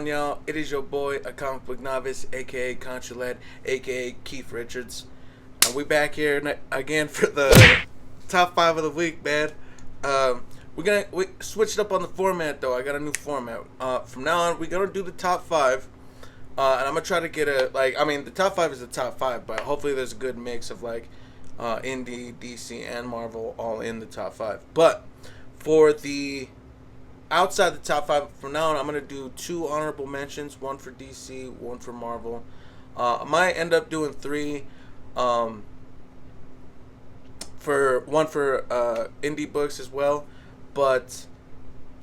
on, y'all? It is your boy, a comic book novice, aka Controlette, aka Keith Richards. And we back here again for the top 5 of the week, man. We switched up on the format though. I got a new format. From now on, we're gonna do the top 5, and I'm gonna try to get the top 5 is the top 5, but hopefully there's a good mix of indie, DC, and Marvel all in the top 5. But for the outside the top 5 from now on, I'm going to do 2 honorable mentions, one for DC, one for Marvel. I might end up doing 3 for indie books as well, but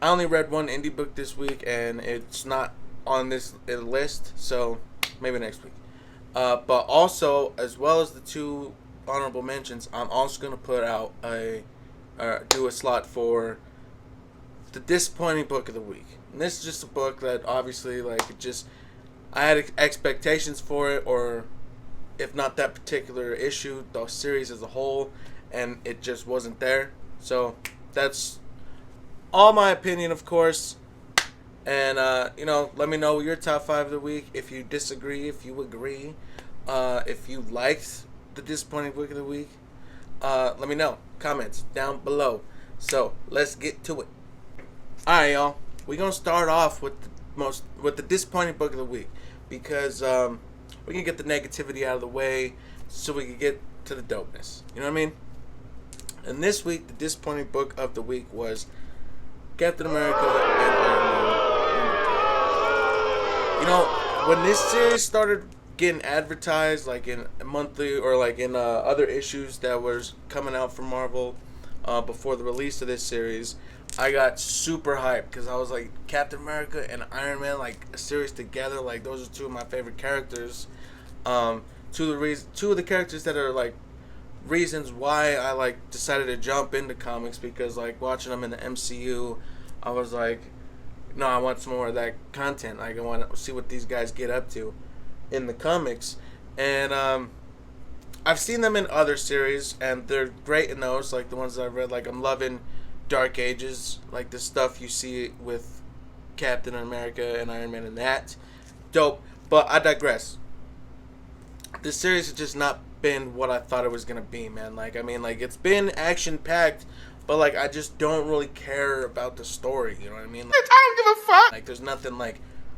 I only read one indie book this week and it's not on this list, so maybe next week. But also, as well as the 2 honorable mentions, I'm also going to put out do a slot for the disappointing book of the week. And this is just a book that obviously I had expectations for it, or if not that particular issue, the series as a whole, and it just wasn't there. So that's all my opinion, of course. And let me know your top 5 of the week. If you disagree, if you agree, if you liked the disappointing book of the week, let me know. Comments down below. So let's get to it. Alright, y'all. We're gonna start off with the disappointing book of the week, because we can get the negativity out of the way so we can get to the dopeness. You know what I mean? And this week, the disappointing book of the week was Captain America and Iron Man. You know, when this series started getting advertised, in monthly or in other issues that was coming out from Marvel before the release of this series, I got super hyped because I was like, Captain America and Iron Man, a series together, those are 2 of my favorite characters. 2 of the characters that are reasons why I decided to jump into comics, because watching them in the MCU, I was like, no, I want some more of that content. I want to see what these guys get up to in the comics. And I've seen them in other series, and they're great in those, the ones that I've read. I'm loving Dark Ages, the stuff you see with Captain America and Iron Man, and that dope. But I digress. This series has just not been what I thought it was gonna be, man. It's been action packed, but I just don't really care about the story. You know what I mean? I don't give a fuck. There's nothing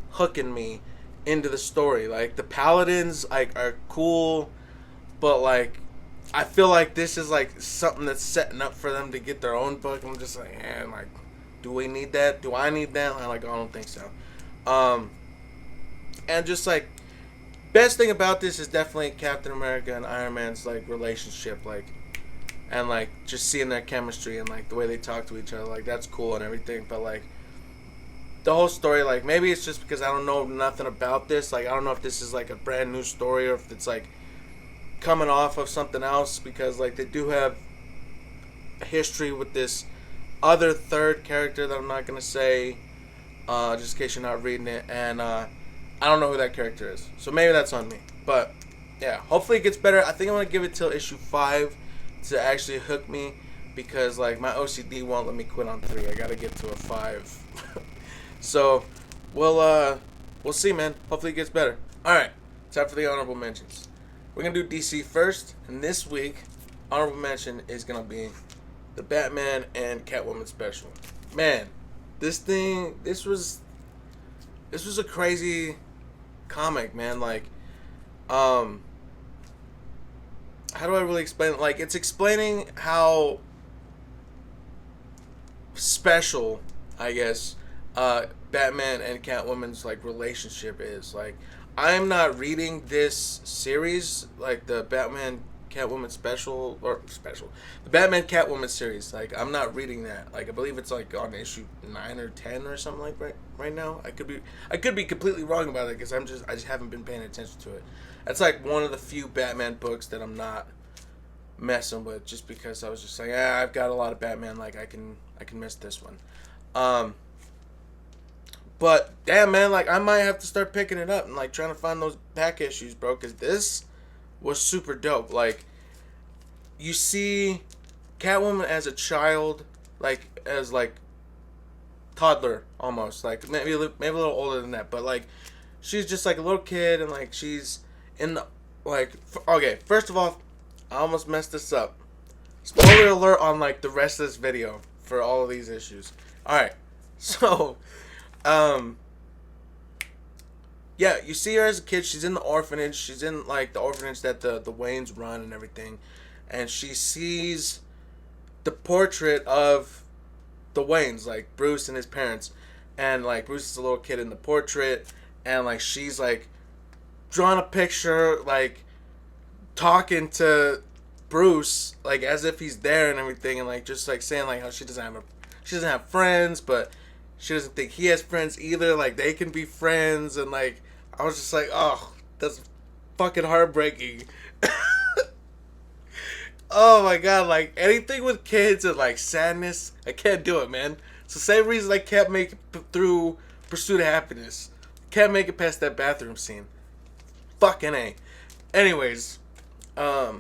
hooking me into the story. The Paladins are cool, but I feel this is something that's setting up for them to get their own book. I'm just do we need that? Do I need that? I don't think so. And just best thing about this is definitely Captain America and Iron Man's relationship, and just seeing their chemistry and the way they talk to each other. That's cool and everything, but the whole story, maybe it's just because I don't know nothing about this. I don't know if this is a brand new story, or if it's coming off of something else, because they do have a history with this other third character that I'm not gonna say, just in case you're not reading it, and I don't know who that character is, so maybe that's on me. But yeah, hopefully it gets better. I think I'm gonna give it till issue 5 to actually hook me, because my OCD won't let me quit on 3. I gotta get to a 5. So we'll see, man. Hopefully it gets better. Alright, time for the honorable mentions. We're going to do DC first, and this week, honorable mention is going to be the Batman and Catwoman special. Man, this was a crazy comic, man. How do I really explain it? It's explaining how special, I guess, Batman and Catwoman's relationship is. I'm not reading this series, the Batman Catwoman the Batman Catwoman series. I'm not reading that. I believe it's on issue 9 or 10 or something right now. I could be completely wrong about it, because I just haven't been paying attention to it. That's one of the few Batman books that I'm not messing with, just because I was just I've got a lot of Batman. I can miss this one. But damn, man, I might have to start picking it up and trying to find those back issues, bro, because this was super dope. You see Catwoman as a child, as toddler almost, like maybe maybe a little older than that, but like she's just like a little kid, and like she's in the like. Okay, first of all, I almost messed this up. Spoiler alert on like the rest of this video for all of these issues. All right, so yeah, you see her as a kid. She's in the orphanage. She's in like the orphanage that the Waynes run and everything, and she sees the portrait of the Waynes, like Bruce and his parents, and like Bruce is a little kid in the portrait, and like she's like drawing a picture, like talking to Bruce, like as if he's there and everything, and like just like saying like how she doesn't have friends, but she doesn't think he has friends either. Like they can be friends, and like I was just like, oh, that's fucking heartbreaking. Oh my god, like anything with kids and like sadness, I can't do it, man. It's the same reason I can't make it through Pursuit of Happiness. Can't make it past that bathroom scene. Fucking A. Anyways, yeah,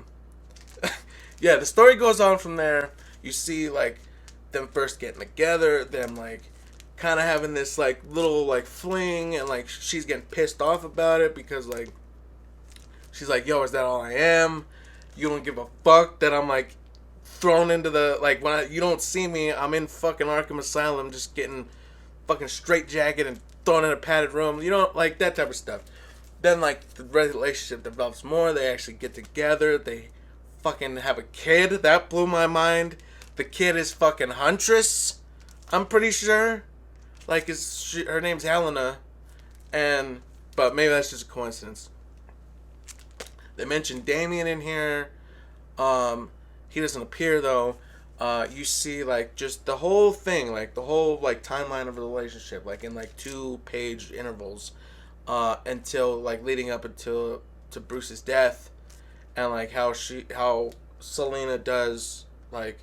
the story goes on from there. You see like them first getting together, them like kind of having this like little like fling, and like she's getting pissed off about it because like she's like, yo, is that all I am? You don't give a fuck that I'm like thrown into the like when you don't see me, I'm in fucking Arkham Asylum just getting fucking straitjacket and thrown in a padded room, you know, like that type of stuff. Then like the relationship develops more. They actually get together. They fucking have a kid. That blew my mind. The kid is fucking Huntress, I'm pretty sure. Like her name's Helena, but maybe that's just a coincidence. They mentioned Damien in here. He doesn't appear though. You see like just the whole thing, like the whole like timeline of the relationship, like in like 2-page intervals, until like leading up to Bruce's death, and like how Selena does like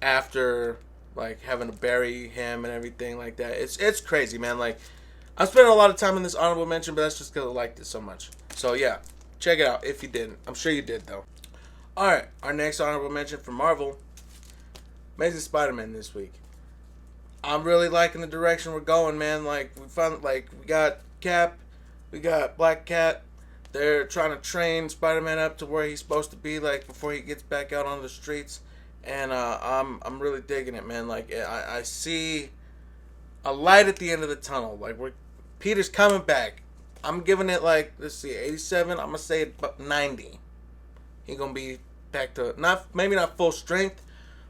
after like having to bury him and everything like that. It's crazy, man. Like I'm spending a lot of time in this honorable mention, but that's just because I liked it so much. So yeah, check it out if you didn't. I'm sure you did though. Alright, our next honorable mention for Marvel, Amazing Spider-Man this week. I'm really liking the direction we're going, man. Like we got Cap, we got Black Cat. They're trying to train Spider-Man up to where he's supposed to be, like before he gets back out on the streets. And I'm really digging it, man. Like I see a light at the end of the tunnel. Like Peter's coming back. I'm giving it like, let's see, 87. I'm gonna say about 90. He's gonna be back to maybe not full strength,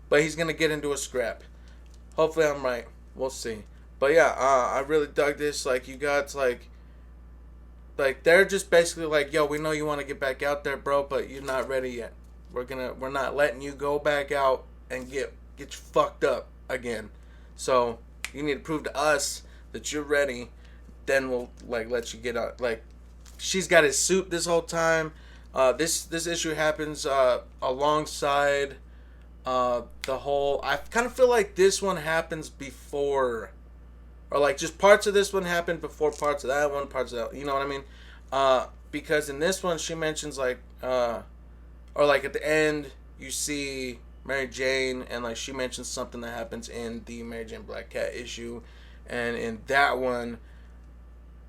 but he's gonna get into a scrap. Hopefully I'm right. We'll see. But yeah, I really dug this. Like you got like they're just basically like, yo, we know you want to get back out there, bro, but you're not ready yet. We're not letting you go back out and get you fucked up again. So you need to prove to us that you're ready. Then we'll like let you get out. Like she's got his suit this whole time. This issue happens alongside the whole. I kind of feel like this one happens before, or like just parts of this one happen before parts of that one, parts of that. You know what I mean? Because in this one she mentions like, or like at the end you see Mary Jane, and like she mentions something that happens in the Mary Jane Black Cat issue, and in that one,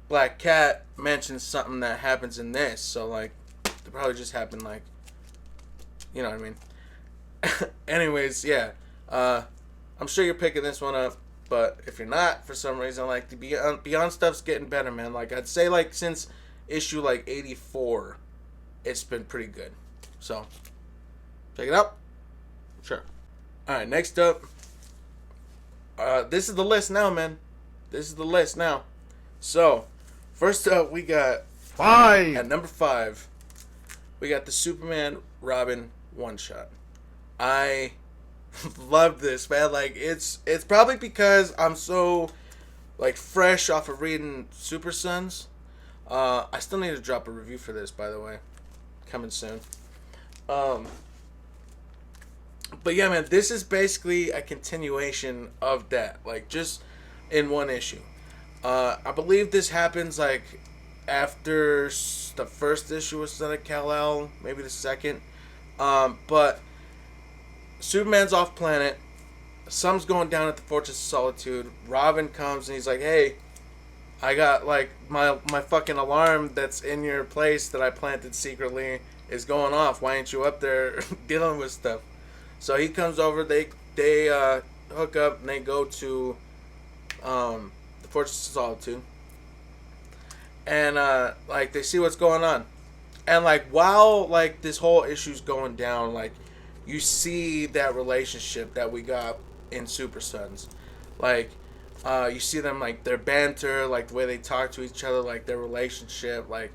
Black Cat mentions something that happens in this. So like, it probably just happened like, you know what I mean? Anyways, yeah. I'm sure you're picking this one up, but if you're not, for some reason, like the Beyond stuff's getting better, man. Like I'd say like since issue like 84, it's been pretty good. So check it out. Sure. All right, next up. This is the list now, man. This is the list now. So, first up, we got 5. At number 5, we got the Superman Robin one-shot. I love this, man. Like it's probably because I'm so like fresh off of reading Super Sons. I still need to drop a review for this, by the way. Coming soon. But yeah, man, this is basically a continuation of that, like just in one issue. I believe this happens like after the first issue of Son of Kal-El, maybe the second. But Superman's off planet. something's going down at the Fortress of Solitude. Robin comes and he's like, hey, I got like my fucking alarm that's in your place that I planted secretly is going off. Why ain't you up there dealing with stuff? So he comes over. They hook up and they go to the Fortress of Solitude, and like they see what's going on, and like while like this whole issue's going down, like you see that relationship that we got in Super Sons, like. You see them like their banter, like the way they talk to each other, like their relationship. Like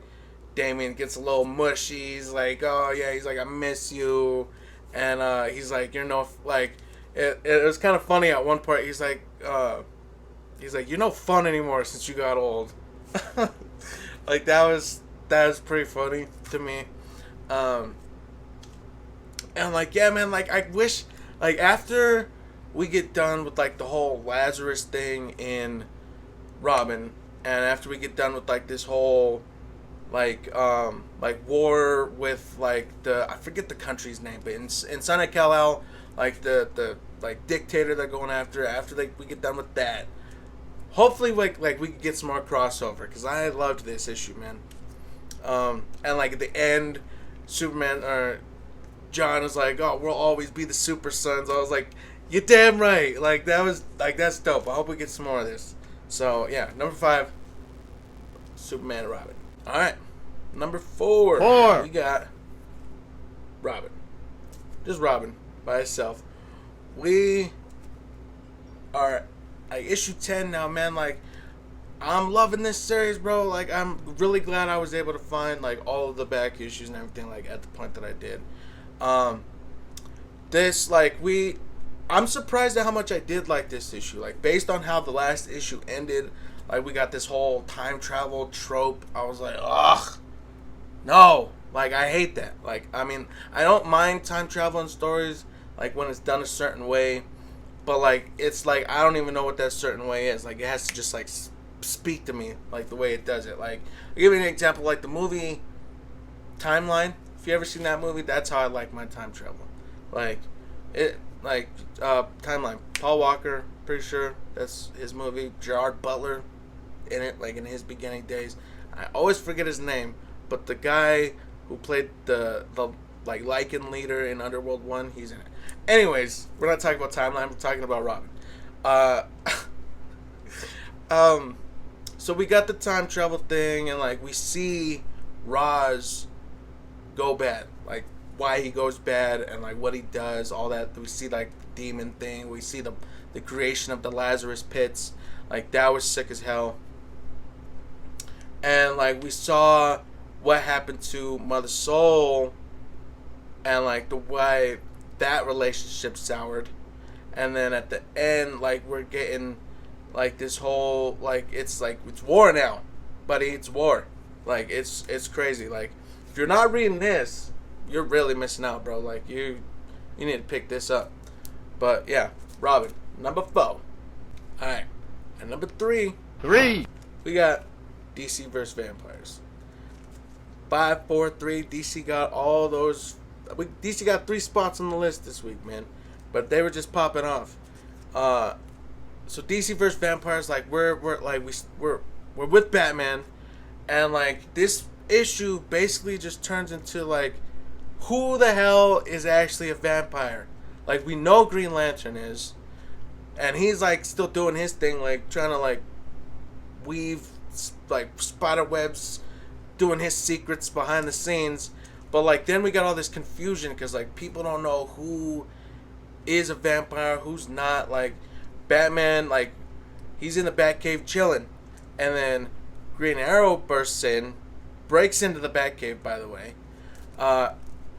Damien gets a little mushy. He's like, "Oh yeah," he's like, "I miss you," and he's like, "You're no like." It was kind of funny at one point. He's like, "You're no fun anymore since you got old." Like that was pretty funny to me. And I'm like, yeah, man. Like I wish, like after we get done with like the whole Lazarus thing in Robin, and after we get done with like this whole like war with like the, I forget the country's name, but in Son of Kal-El, like the like dictator they're going after we get done with that, hopefully like we can get some more crossover, because I loved this issue, man. And like at the end, Superman or John is like, "Oh, we'll always be the Super Sons." I was like, you're damn right. Like that was like, that's dope. I hope we get some more of this. So yeah, number 5, Superman and Robin. All right, number 4. We got Robin. Just Robin by itself. We are like issue 10 now, man. Like I'm loving this series, bro. Like I'm really glad I was able to find like all of the back issues and everything like at the point that I did. This like I'm surprised at how much I did like this issue. Like, based on how the last issue ended, like, we got this whole time travel trope. I was like, ugh, no. Like, I hate that. Like, I mean, I don't mind time travel in stories, like, when it's done a certain way. But, like, it's like, I don't even know what that certain way is. Like, it has to just, like, speak to me, like, the way it does it. Like, I'll give you an example. Like, the movie Timeline. If you ever seen that movie, that's how I like my time travel. Like, it... Like, Timeline. Paul Walker, pretty sure that's his movie. Gerard Butler in it, like in his beginning days. I always forget his name, but the guy who played the like Lycan leader in Underworld 1, he's in it. Anyways, we're not talking about Timeline, we're talking about Robin. So we got the time travel thing, and like we see Roz go bad. Like, why he goes bad and like what he does, all that. We see like the demon thing. We see the creation of the Lazarus pits. Like that was sick as hell. And like we saw what happened to Mother Soul and like the way that relationship soured. And then at the end, like we're getting like this whole like it's war now, buddy. It's war. Like it's crazy. Like if you're not reading this, you're really missing out, bro. Like, you need to pick this up. But, yeah, Robin, number 4. Alright. And number 3. We got DC vs. Vampires. 5, 4, 3. DC got all those... DC got 3 spots on the list this week, man. But they were just popping off. So, DC vs. Vampires, like, we're with Batman. And, like, this issue basically just turns into, like, who the hell is actually a vampire? Like, we know Green Lantern is, and he's like still doing his thing, like trying to like weave like spider webs, doing his secrets behind the scenes. But like then we got all this confusion because like people don't know who is a vampire, who's not. Like Batman, like he's in the Batcave chilling, and then Green Arrow bursts in, breaks into the Batcave, by the way.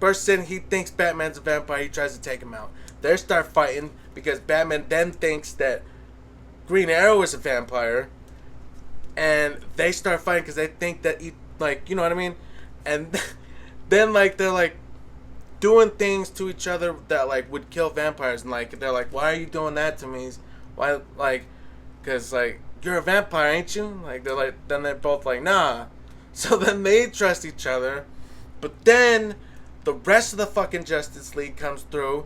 Bursts in, he thinks Batman's a vampire, he tries to take him out. They start fighting because Batman then thinks that Green Arrow is a vampire, and they start fighting because they think that he, like, you know what I mean? And then like they're like doing things to each other that like would kill vampires, and like they're like, why are you doing that to me? Why, like, because like you're a vampire, ain't you? Like they're like, then they're both like, nah. So then they trust each other, but then the rest of the fucking Justice League comes through,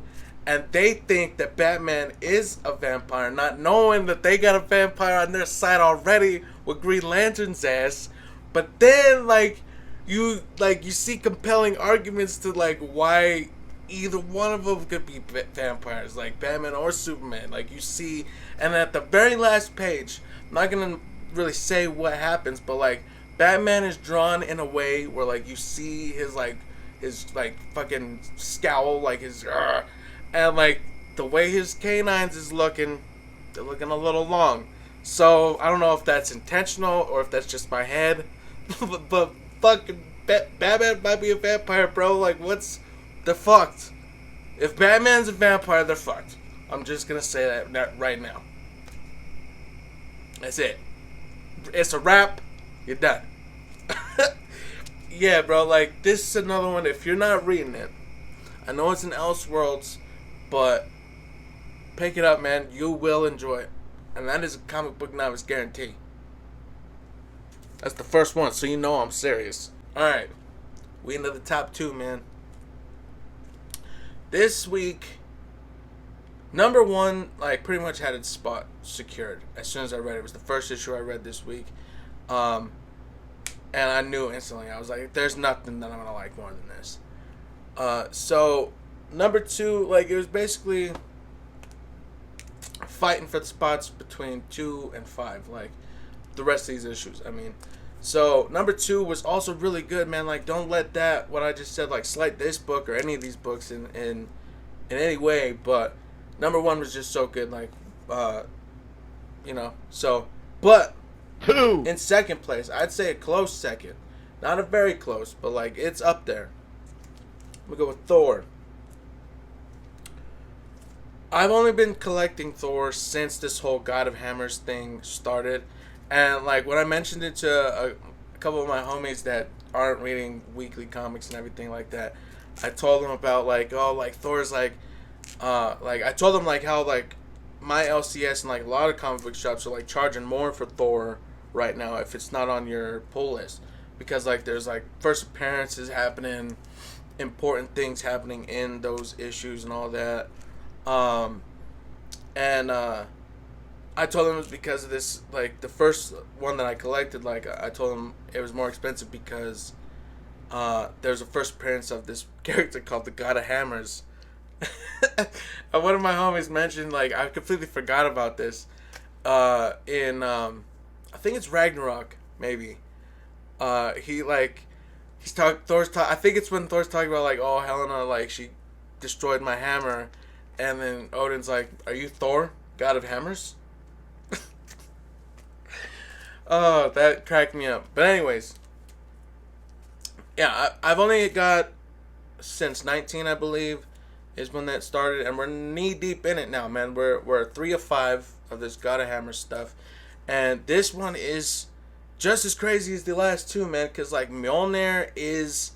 and they think that Batman is a vampire, not knowing that they got a vampire on their side already with Green Lantern's ass. But then, like, you see compelling arguments to, like, why either one of them could be vampires, like Batman or Superman. Like, you see, and at the very last page, I'm not gonna really say what happens, but, like, Batman is drawn in a way where, like, you see his fucking scowl, like his, and, like, the way his canines is looking, they're looking a little long. So I don't know if that's intentional or if that's just my head, but fucking Batman might be a vampire, bro. Like, they're fucked. If Batman's a vampire, they're fucked. I'm just gonna say that right now. That's it. It's a wrap. You're done. Yeah, bro. Like, this is another one. If you're not reading it, I know it's in Elseworlds, but pick it up, man. You will enjoy it, and that is a comic book novice guarantee. That's the first one, so you know I'm serious. All right, we into the top 2, man. This week, number 1, like, pretty much had its spot secured as soon as I read it. It was the first issue I read this week. And I knew instantly. I was like, there's nothing that I'm going to like more than this. So, number 2, like, it was basically fighting for the spots between 2 and 5. Like, the rest of these issues, I mean. So, number 2 was also really good, man. Like, don't let that, what I just said, like, slight this book or any of these books in any way. But number 1 was just so good. Like, so, but Who? in second place, I'd say a close second. Not a very close, but, like, it's up there. We go with Thor. I've only been collecting Thor since this whole God of Hammers thing started. And, like, when I mentioned it to a couple of my homies that aren't reading weekly comics and everything like that, I told them about, like, oh, like, Thor's, like, I told them, like, how, like, my LCS and, like, a lot of comic book shops are, like, charging more for Thor right now if it's not on your pull list. Because, like, there's, like, first appearances happening, important things happening in those issues and all that. I told them it was because of this, like, the first one that I collected, like, I told them it was more expensive because there's a first appearance of this character called the God of Hammers. And one of my homies mentioned, like, I completely forgot about this, I think it's Ragnarok, maybe. I think it's when Thor's talking about, like, oh, Helena, like, she destroyed my hammer, and then Odin's like, are you Thor, God of Hammers? Oh, that cracked me up. But anyways, yeah, I've only got since 19, I believe, is when that started, and we're knee deep in it now, man. We're 3 of 5 of this God of Hammers stuff, and this one is just as crazy as the last 2, man. Cause, like, Mjolnir is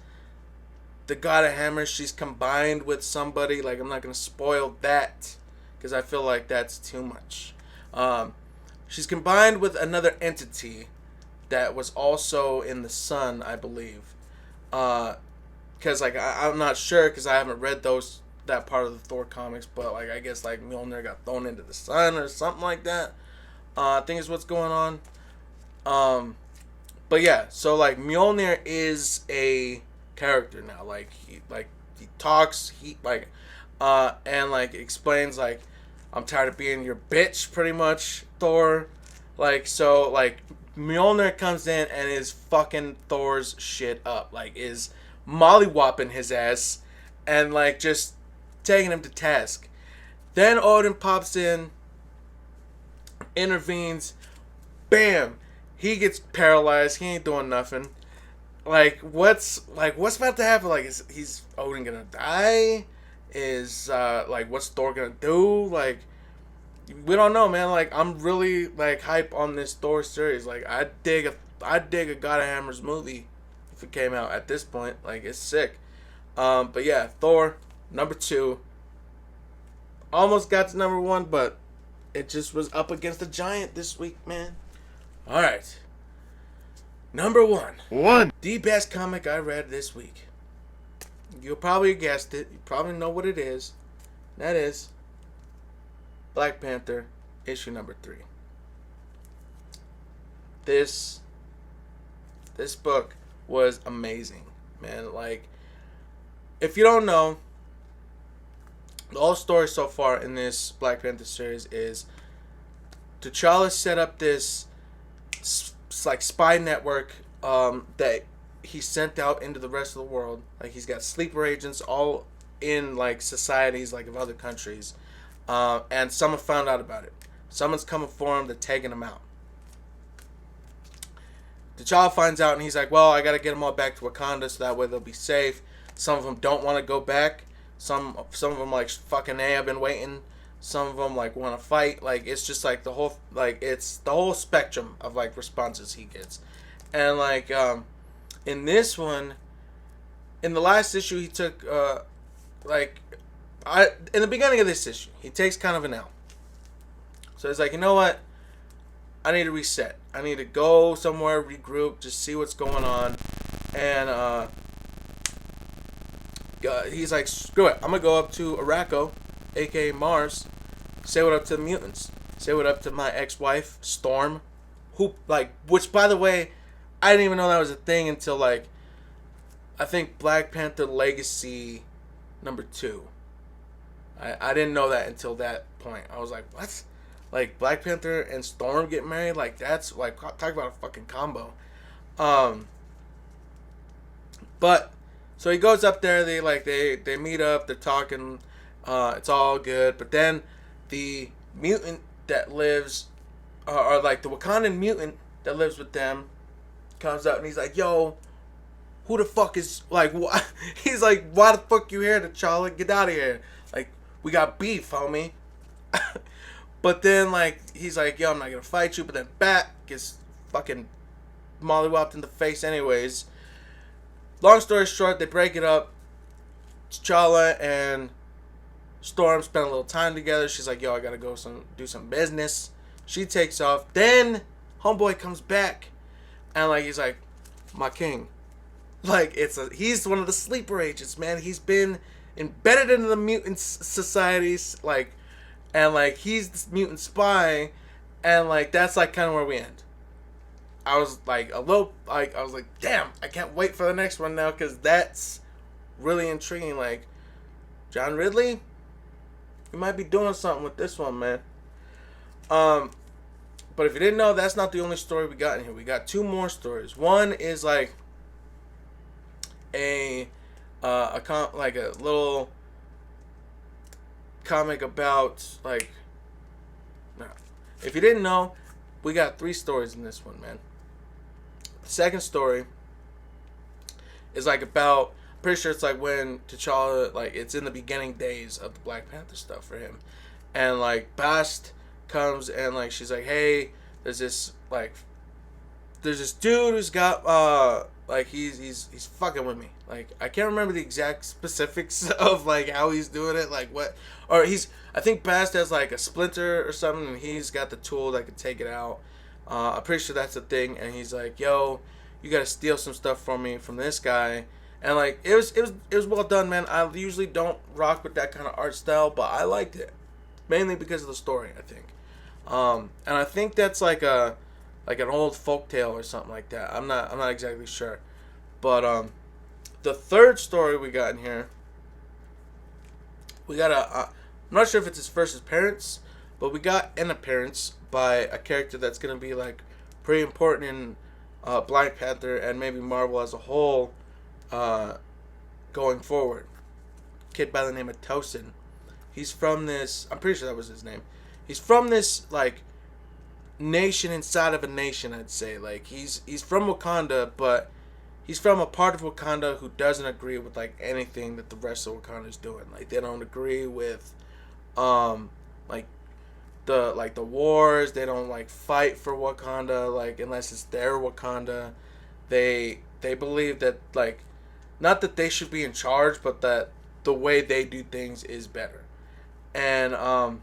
the God of Hammers. She's combined with somebody. Like, I'm not gonna spoil that, cause I feel like that's too much. She's combined with another entity that was also in the Sun, I believe. Because, like, I'm not sure because I haven't read that part of the Thor comics, but, like, I guess, like, Mjolnir got thrown into the Sun or something like that. I think is what's going on. But yeah, so, like, Mjolnir is a character now. Like, he talks, and, like, explains, like, I'm tired of being your bitch, pretty much, Thor. Like, so, like, Mjolnir comes in and is fucking Thor's shit up. Like, is mollywopping his ass and, like, just taking him to task. Then Odin pops in, intervenes, bam, he gets paralyzed, he ain't doing nothing. Like, what's about to happen? Like, is Odin gonna die? What's Thor gonna do? Like, we don't know, man. Like, I'm really, like, hype on this Thor series. Like, I'd dig a God of Hammers movie if it came out at this point. Like, it's sick. But yeah, Thor, number 2. Almost got to number 1, but it just was up against the giant this week, man. Alright. Number 1. The best comic I read this week. You'll probably guessed it. You probably know what it is. That is Black Panther issue number 3. This book was amazing, man. Like, if you don't know, the whole story so far in this Black Panther series is T'Challa set up this like spy network that he sent out into the rest of the world. Like, he's got sleeper agents all in like societies like of other countries, and someone found out about it. Someone's coming for him. They're taking him out. T'Challa finds out and he's like, well, I gotta get them all back to Wakanda so that way they'll be safe. Some of them don't want to go back. Some of them like, fucking A, I've been waiting. Some of them like want to fight. Like, it's just like the whole, like, it's the whole spectrum of like responses he gets. And like in this one, in the last issue, he took in the beginning of this issue, he takes kind of an L. So he's like, you know what? I need to reset. I need to go somewhere, regroup, just see what's going on. And he's like, screw it. I'm going to go up to Araco, a.k.a. Mars, say what up to the mutants. Say what up to my ex-wife, Storm. Which, by the way, I didn't even know that was a thing until, like, I think Black Panther Legacy number 2. I didn't know that until that point. I was like, what? Like, Black Panther and Storm get married? Like, that's, like, talk about a fucking combo. But, so he goes up there, they meet up, they're talking, it's all good. But then, the mutant that lives, or like, the Wakandan mutant that lives with them, comes up and he's like, yo, who the fuck is, like, what? He's like, why the fuck you here, T'Challa? Get out of here. Like, we got beef, homie. But then, like, he's like, yo, I'm not gonna fight you. But then Bat gets fucking mollywopped in the face anyways. Long story short, they break it up. T'Challa and Storm spend a little time together. She's like, yo, I gotta go do some business. She takes off. Then homeboy comes back. And, like, he's like, my king. Like, he's one of the sleeper agents, man. He's been embedded into the mutant societies, like, and, like, he's this mutant spy, and, like, that's, like, kind of where we end. I was, like, I was like, damn, I can't wait for the next one now, because that's really intriguing. Like, John Ridley, you might be doing something with this one, man. But if you didn't know, that's not the only story we got in here. We got 2 more stories. One is, like, a little comic about, like, no. If you didn't know, we got 3 stories in this one, man. The second story is, like, about, I'm pretty sure it's, like, when T'Challa, like, it's in the beginning days of the Black Panther stuff for him. And, like, Bast comes and, like, she's like, hey, there's this dude who's got, like, he's fucking with me. Like, I can't remember the exact specifics of, like, how he's doing it, like, what, or I think Bast has, like, a splinter or something, and he's got the tool that can take it out. I'm pretty sure that's the thing, and he's like, yo, you gotta steal some stuff from me, from this guy. And, like, it was well done, man. I usually don't rock with that kind of art style, but I liked it, mainly because of the story, I think. And I think that's like an old folktale or something like that. I'm not exactly sure. But the third story we got in here, we got I'm not sure if it's his first appearance, but we got an appearance by a character that's gonna be, like, pretty important in Black Panther and maybe Marvel as a whole going forward. Kid by the name of Tosin. He's from this, I'm pretty sure that was his name. He's from this, like, nation inside of a nation, I'd say. Like, he's from Wakanda, but he's from a part of Wakanda who doesn't agree with, like, anything that the rest of Wakanda is doing. Like, they don't agree with the wars. They don't, like, fight for Wakanda, like, unless it's their Wakanda. They believe that, like, not that they should be in charge, but that the way they do things is better. And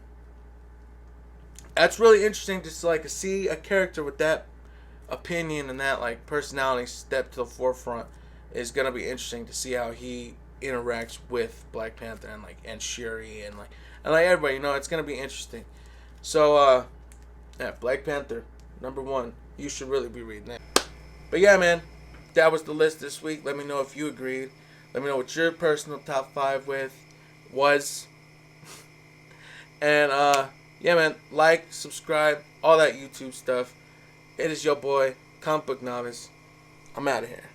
that's really interesting to, like, see a character with that opinion and that, like, personality step to the forefront. Is gonna be interesting to see how he interacts with Black Panther and Shuri and everybody. It's gonna be interesting. So yeah, Black Panther #1. You should really be reading that. But yeah, man, that was the list this week. Let me know if you agreed. Let me know what your personal top 5 was. And yeah, man, like, subscribe, all that YouTube stuff. It is your boy, Comic Book Novice. I'm out of here.